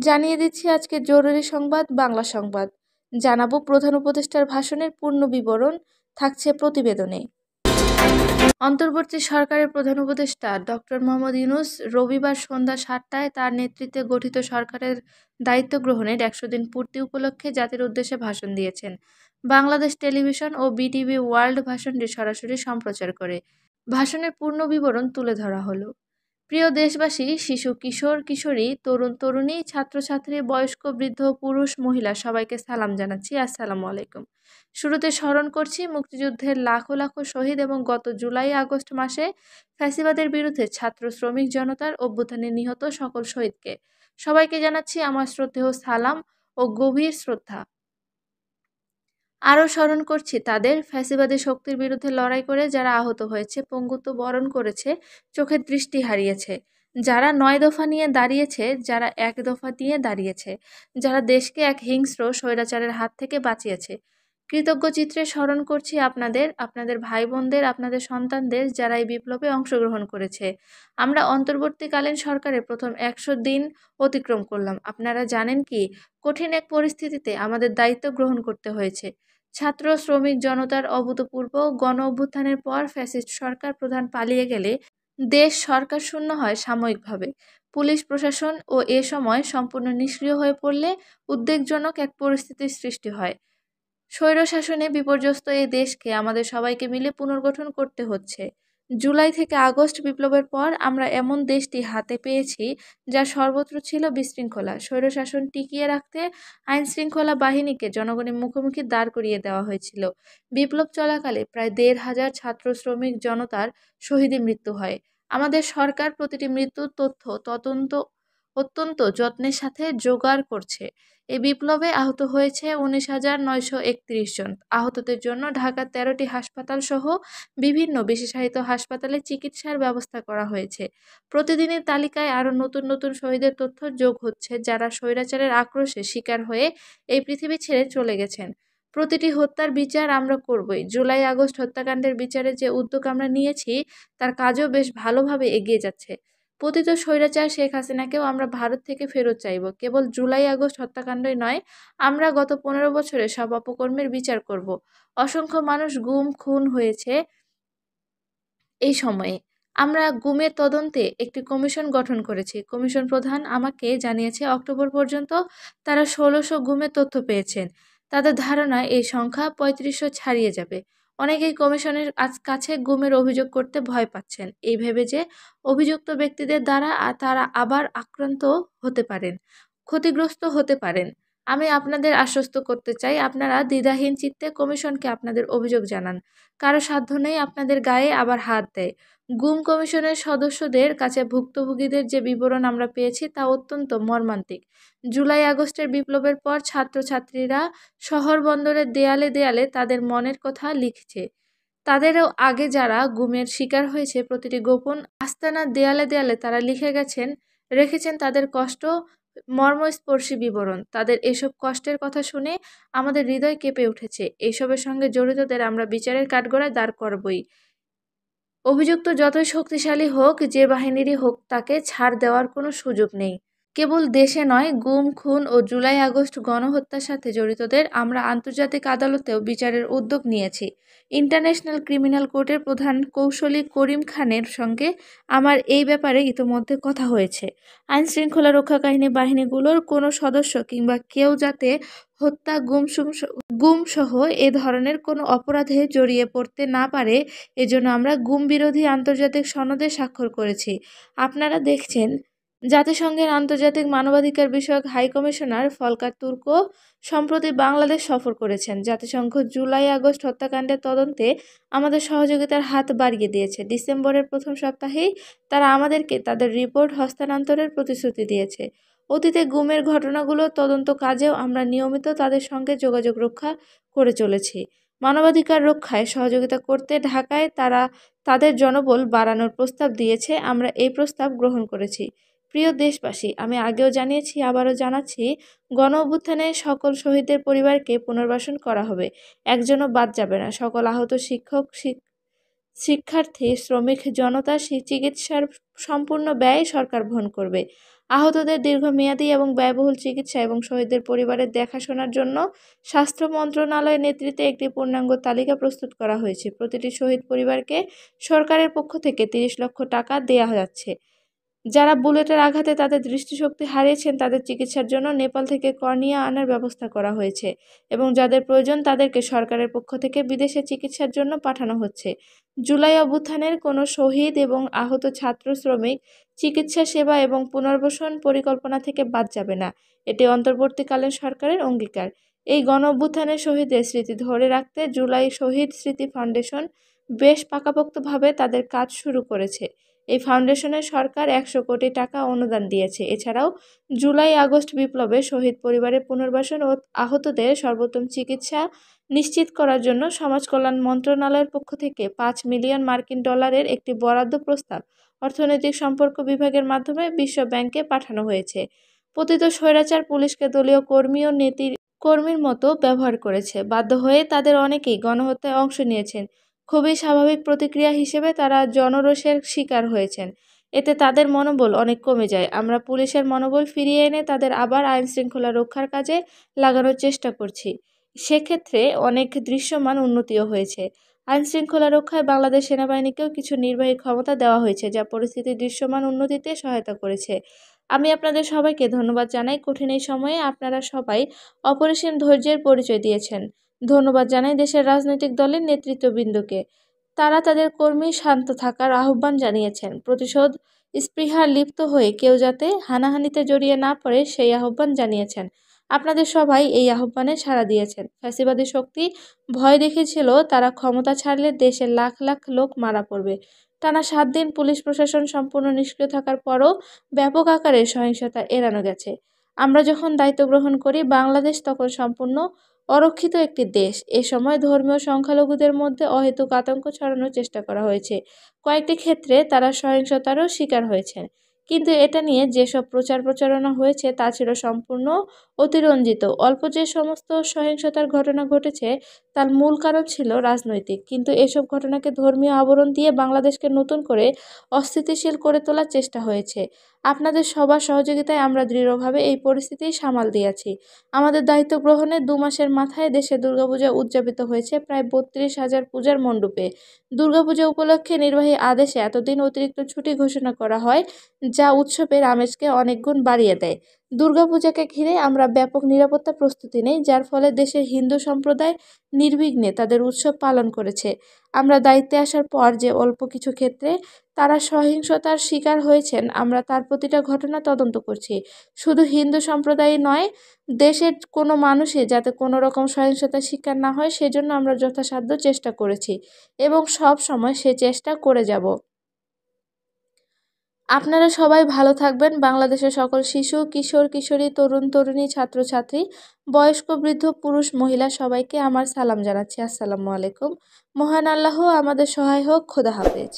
জানিয়ে দিচ্ছি আজকে জরুরি সংবাদ বাংলা সংবাদ। জানাবো প্রধান উপদেষ্টার ভাষণের পূর্ণ বিবরণ থাকছে প্রতিবেদনে। অন্তর্বর্তী সরকারের প্রধান উপদেষ্টা ডক্টর মোহাম্মদ ইউনূস রবিবার সন্ধ্যা ৭টায় তার নেতৃত্বে গঠিত সরকারের দায়িত্ব গ্রহণের ১০০ দিন পূর্তি উপলক্ষে জাতির উদ্দেশ্যে ভাষণ দিয়েছেন। বাংলাদেশ টেলিভিশন ও বিটিভি ওয়ার্ল্ড ভাষণটি সরাসরি সম্প্রচার করে। ভাষণের পূর্ণ বিবরণ তুলে ধরা হলো। প্রিয় দেশবাসী, শিশু, কিশোর, কিশোরী, তরুণ, তরুণী, ছাত্রছাত্রী, বয়স্ক, বৃদ্ধ, পুরুষ, মহিলা সবাইকে সালাম জানাচ্ছি। আসসালামু আলাইকুম। শুরুতে স্মরণ করছি মুক্তিযুদ্ধের লাখো লাখো শহীদ এবং গত জুলাই আগস্ট মাসে ফ্যাসিবাদের বিরুদ্ধে ছাত্র শ্রমিক জনতার অভ্যুত্থানে নিহত সকল শহীদকে। সবাইকে জানাচ্ছি আমার শ্রদ্ধেয় সালাম ও গভীর শ্রদ্ধা। আরও স্মরণ করছি তাদের, ফ্যাসিবাদী শক্তির বিরুদ্ধে লড়াই করে যারা আহত হয়েছে, পঙ্গুত্ব বরণ করেছে, চোখের দৃষ্টি হারিয়েছে, যারা ৯ দফা নিয়ে দাঁড়িয়েছে, যারা ১ দফা নিয়ে দাঁড়িয়েছে, যারা দেশকে এক হিংস্র স্বৈরাচারের হাত থেকে বাঁচিয়েছে। কৃতজ্ঞ চিত্রে স্মরণ করছি আপনাদের, আপনাদের ভাই বোনদের, আপনাদের সন্তানদের যারা এই বিপ্লবে অংশগ্রহণ করেছে। আমরা অন্তর্বর্তীকালীন সরকারের প্রথম ১০০ দিন অতিক্রম করলাম। আপনারা জানেন কি, কঠিন এক পরিস্থিতিতে আমাদের দায়িত্ব গ্রহণ করতে হয়েছে। ছাত্র শ্রমিক জনতার অভূতপূর্ব গণ অভ্যুত্থানের পর ফ্যাসিস্ট সরকার প্রধান পালিয়ে গেলে দেশ সরকার শূন্য হয় সাময়িকভাবে। পুলিশ প্রশাসন ও এ সময় সম্পূর্ণ নিষ্ক্রিয় হয়ে পড়লে উদ্বেগজনক এক পরিস্থিতির সৃষ্টি হয়। স্বৈরশাসনে বিপর্যস্ত এই দেশকে আমাদের সবাইকে মিলে পুনর্গঠন করতে হচ্ছে। জুলাই থেকে আগস্ট বিপ্লবের পর আমরা এমন দেশটি হাতে পেয়েছি যা সর্বত্র ছিল বিশৃঙ্খলা। স্বৈরশাসন টিকিয়ে রাখতে আইনশৃঙ্খলা বাহিনীকে জনগণের মুখোমুখি দাঁড় করিয়ে দেওয়া হয়েছিল। বিপ্লব চলাকালে প্রায় ১,৫০০ ছাত্র শ্রমিক জনতার শহীদী মৃত্যু হয়। আমাদের সরকার প্রতিটি মৃত্যুর তথ্য তদন্ত অত্যন্ত যত্নের সাথে জোগাড় করছে। এই বিপ্লবে আহত হয়েছে ১৯,৯৩১ জন। আহতদের জন্য ঢাকার ১৩টি হাসপাতাল সহ বিভিন্ন বিশেষায়িত হাসপাতালে চিকিৎসার ব্যবস্থা করা হয়েছে। প্রতিদিনের তালিকায় আরও নতুন নতুন শহীদের তথ্য যোগ হচ্ছে, যারা স্বৈরাচারের আক্রোশে শিকার হয়ে এই পৃথিবী ছেড়ে চলে গেছেন। প্রতিটি হত্যার বিচার আমরা করবই। জুলাই আগস্ট হত্যাকাণ্ডের বিচারে যে উদ্যোগ আমরা নিয়েছি তার কাজও বেশ ভালোভাবে এগিয়ে যাচ্ছে। পতিত স্বৈরাচার শেখ হাসিনাকেও আমরা ভারত থেকে ফেরত চাইব। কেবল জুলাই আগস্ট হত্যাকাণ্ডই নয়, আমরা গত ১৫ বছরে সব অপকর্মের বিচার করব। অসংখ্য মানুষ গুম খুন হয়েছে এই সময়ে। আমরা গুমের তদন্তে একটি কমিশন গঠন করেছি। কমিশন প্রধান আমাকে জানিয়েছে অক্টোবর পর্যন্ত তারা ১৬০০ গুমের তথ্য পেয়েছেন। তাদের ধারণা এই সংখ্যা ৩৫০০ ছাড়িয়ে যাবে। অনেকেই কমিশনের কাছে গুমের অভিযোগ করতে ভয় পাচ্ছেন, এই ভেবে যে অভিযুক্ত ব্যক্তিদের দ্বারা তারা আবার আক্রান্ত হতে পারেন, ক্ষতিগ্রস্ত হতে পারেন। আমি আপনাদের আশ্বস্ত করতে চাই, আপনারা দ্বিধাহীন চিত্তে কমিশনকে আপনাদের অভিযোগ জানান। কারো সাধ্য নেই আপনাদের গায়ে আবার হাত দেয়। গুম কমিশনের সদস্যদের কাছে ভুক্তভোগীদের যে বিবরণ আমরা পেয়েছি তা অত্যন্ত মর্মান্তিক। জুলাই আগস্টের বিপ্লবের পর ছাত্রছাত্রীরা শহর বন্দরের দেয়ালে দেয়ালে তাদের মনের কথা লিখছে। তাদেরও আগে যারা গুমের শিকার হয়েছে প্রতিটি গোপন আস্তানার দেয়ালে দেয়ালে তারা লিখে রেখেছেন তাদের কষ্ট, মর্মস্পর্শী বিবরণ। তাদের এসব কষ্টের কথা শুনে আমাদের হৃদয় কেঁপে উঠেছে। এইসবের সঙ্গে জড়িতদের আমরা বিচারের কাঠগড়ায় দাঁড় করবই। অভিযুক্ত যতই শক্তিশালী হোক, যে বাহিনীরই হোক, তাকে ছাড় দেওয়ার কোনো সুযোগ নেই। কেবল দেশে নয়, গুম খুন ও জুলাই আগস্ট গণহত্যার সাথে জড়িতদের আমরা আন্তর্জাতিক আদালতেও বিচারের উদ্যোগ নিয়েছি। ইন্টারন্যাশনাল ক্রিমিনাল কোর্টের প্রধান কৌশলী করিম খানের সঙ্গে আমার এই ব্যাপারে ইতোমধ্যে কথা হয়েছে। আইনশৃঙ্খলা রক্ষাকারী বাহিনীগুলোর কোনো সদস্য কিংবা কেউ যাতে হত্যা, গুমসহ এ ধরনের কোনো অপরাধে জড়িয়ে পড়তে না পারে, এজন্য আমরা গুম বিরোধী আন্তর্জাতিক সনদে স্বাক্ষর করেছি। আপনারা দেখছেন, জাতিসংঘের আন্তর্জাতিক মানবাধিকার বিষয়ক হাই কমিশনার ফলকার তুর্ক সম্প্রতি বাংলাদেশ সফর করেছেন। জাতিসংঘ জুলাই আগস্ট হত্যাকাণ্ডের তদন্তে আমাদের সহযোগিতার হাত বাড়িয়ে দিয়েছে। ডিসেম্বরের প্রথম সপ্তাহেই তারা আমাদেরকে তাদের রিপোর্ট হস্তান্তরের প্রতিশ্রুতি দিয়েছে। অতীতে গুমের ঘটনাগুলো তদন্ত কাজেও আমরা নিয়মিত তাদের সঙ্গে যোগাযোগ রক্ষা করে চলেছি। মানবাধিকার রক্ষায় সহযোগিতা করতে ঢাকায় তারা তাদের জনবল বাড়ানোর প্রস্তাব দিয়েছে। আমরা এই প্রস্তাব গ্রহণ করেছি। প্রিয় দেশবাসী, আমি আগেও জানিয়েছি, আবারও জানাচ্ছি, গণ অভ্যুত্থানে সকল শহীদদের পরিবারকে পুনর্বাসন করা হবে। একজনও বাদ যাবে না। সকল আহত শিক্ষার্থী, শ্রমিক জনতা চিকিৎসার সম্পূর্ণ ব্যয় সরকার বহন করবে। আহতদের দীর্ঘমেয়াদী এবং ব্যয়বহুল চিকিৎসা এবং শহীদদের পরিবারের দেখাশোনার জন্য স্বাস্থ্য মন্ত্রণালয়ের নেতৃত্বে একটি পূর্ণাঙ্গ তালিকা প্রস্তুত করা হয়েছে। প্রতিটি শহীদ পরিবারকে সরকারের পক্ষ থেকে 30 লক্ষ টাকা দেওয়া যাচ্ছে। যারা বুলেটের আঘাতে তাদের দৃষ্টিশক্তি হারিয়েছেন তাদের চিকিৎসার জন্য নেপাল থেকে কর্নিয়া আনার ব্যবস্থা করা হয়েছে এবং যাদের প্রয়োজন তাদেরকে সরকারের পক্ষ থেকে বিদেশে চিকিৎসার জন্য পাঠানো হচ্ছে। জুলাই অভ্যুত্থানের কোনো শহীদ এবং আহত ছাত্র শ্রমিক চিকিৎসা সেবা এবং পুনর্বাসন পরিকল্পনা থেকে বাদ যাবে না। এটি অন্তর্বর্তীকালীন সরকারের অঙ্গীকার। এই গণ অভ্যুত্থানের শহীদদের স্মৃতি ধরে রাখতে জুলাই শহীদ স্মৃতি ফাউন্ডেশন বেশ পাকাপোক্তভাবে তাদের কাজ শুরু করেছে। এই ফাউন্ডেশনে সরকার 100 কোটি টাকা অনুদান দিয়েছে। এছাড়াও জুলাই আগস্ট বিপ্লবে শহীদ পরিবারের পুনর্বাসন ও আহতদের সর্বোত্তম চিকিৎসা নিশ্চিত করার জন্য সমাজ কল্যাণ মন্ত্রণালয়ের পক্ষ থেকে 5 মিলিয়ন মার্কিন ডলারের একটি বরাদ্দ প্রস্তাব অর্থনৈতিক সম্পর্ক বিভাগের মাধ্যমে বিশ্ব ব্যাংকে পাঠানো হয়েছে। পতিত স্বৈরাচার পুলিশকে দলীয় কর্মী ও কর্মীর মতো ব্যবহার করেছে। বাধ্য হয়ে তাদের অনেকেই গণহত্যায় অংশ নিয়েছেন। খুবই স্বাভাবিক প্রতিক্রিয়া হিসেবে তারা জনরোষের শিকার হয়েছেন। এতে তাদের মনোবল অনেক কমে যায়। আমরা পুলিশের মনোবল ফিরিয়ে এনে তাদের আবার আইন শৃঙ্খলা রক্ষার কাজে লাগানোর চেষ্টা করছি। সেক্ষেত্রে অনেক দৃশ্যমান উন্নতিও হয়েছে। আইন শৃঙ্খলা রক্ষায় বাংলাদেশ সেনাবাহিনীকেও কিছু নির্বাহী ক্ষমতা দেওয়া হয়েছে, যা পরিস্থিতির দৃশ্যমান উন্নতিতে সহায়তা করেছে। আমি আপনাদের সবাইকে ধন্যবাদ জানাই। কঠিন এই সময়ে আপনারা সবাই অপরিসীম ধৈর্যের পরিচয় দিয়েছেন। ধন্যবাদ জানাই দেশের রাজনৈতিক দলের নেতৃত্ববৃন্দকে। তারা তাদের কর্মী শান্ত থাকার আহ্বান জানিয়েছেন। প্রতিশোধ স্পৃহা লিপ্ত হয়ে কেউ যাতে হানাহানিতে জড়িয়ে না পড়ে সেই আহ্বান জানিয়েছেন। আপনাদের সবাই এই আহ্বানে সাড়া দিয়েছেন। ফ্যাসিবাদী শক্তি ভয় দেখেছিল তারা ক্ষমতা ছাড়লে দেশের লাখ লাখ লোক মারা পড়বে। টানা 7 দিন পুলিশ প্রশাসন সম্পূর্ণ নিষ্ক্রিয় থাকার পরও ব্যাপক আকারে সহিংসতা এড়ানো গেছে। আমরা যখন দায়িত্ব গ্রহণ করি বাংলাদেশ তখন সম্পূর্ণ অরক্ষিত একটি দেশ। এ সময় ধর্মীয় সংখ্যালঘুদের মধ্যে অহেতুক আতঙ্ক ছড়ানোর চেষ্টা করা হয়েছে। কয়েকটি ক্ষেত্রে তারা সহিংসতারও শিকার হয়েছেন। কিন্তু এটা নিয়ে যেসব প্রচার প্রচারণা হয়েছে তা ছিল সম্পূর্ণ অতিরঞ্জিত। অল্প যে সমস্ত সহিংসতার ঘটনা ঘটেছে তার মূল কারণ ছিল রাজনৈতিক। কিন্তু এসব ঘটনাকে ধর্মীয় আবরণ দিয়ে বাংলাদেশকে নতুন করে অস্থিতিশীল করে তোলার চেষ্টা হয়েছে। আপনাদের সবার সহযোগিতায় আমরা দৃঢ়ভাবে এই পরিস্থিতি সামাল দিয়েছি। আমাদের দায়িত্ব গ্রহণের 2 মাসের মাথায় দেশে দুর্গাপূজা উদযাপিত হয়েছে প্রায় 32,000 পূজার মণ্ডপে। দুর্গাপূজা উপলক্ষে নির্বাহী আদেশে এতদিন অতিরিক্ত ছুটি ঘোষণা করা হয়, যা উৎসবের আমেজকে অনেক গুণ বাড়িয়ে দেয়। দুর্গাপূজাকে ঘিরে আমরা ব্যাপক নিরাপত্তা প্রস্তুতি নেই, যার ফলে দেশের হিন্দু সম্প্রদায় নির্বিঘ্নে তাদের উৎসব পালন করেছে। আমরা দায়িত্বে আসার পর যে অল্প কিছু ক্ষেত্রে তারা সহিংসতার শিকার হয়েছেন আমরা তার প্রতিটা ঘটনা তদন্ত করছি। শুধু হিন্দু সম্প্রদায়ই নয়, দেশের কোনো মানুষই যাতে কোনো রকম সহিংসতার শিকার না হয় সেজন্য আমরা যথাসাধ্য চেষ্টা করেছি এবং সব সময় সে চেষ্টা করে যাব। আপনারা সবাই ভালো থাকবেন। বাংলাদেশের সকল শিশু, কিশোর, কিশোরী, তরুণ, তরুণী, ছাত্রছাত্রী, বয়স্ক, বৃদ্ধ, পুরুষ, মহিলা সবাইকে আমার সালাম জানাচ্ছি। আসসালামু আলাইকুম। মহান আল্লাহ আমাদের সহায় হোক। খোদা হাফেজ।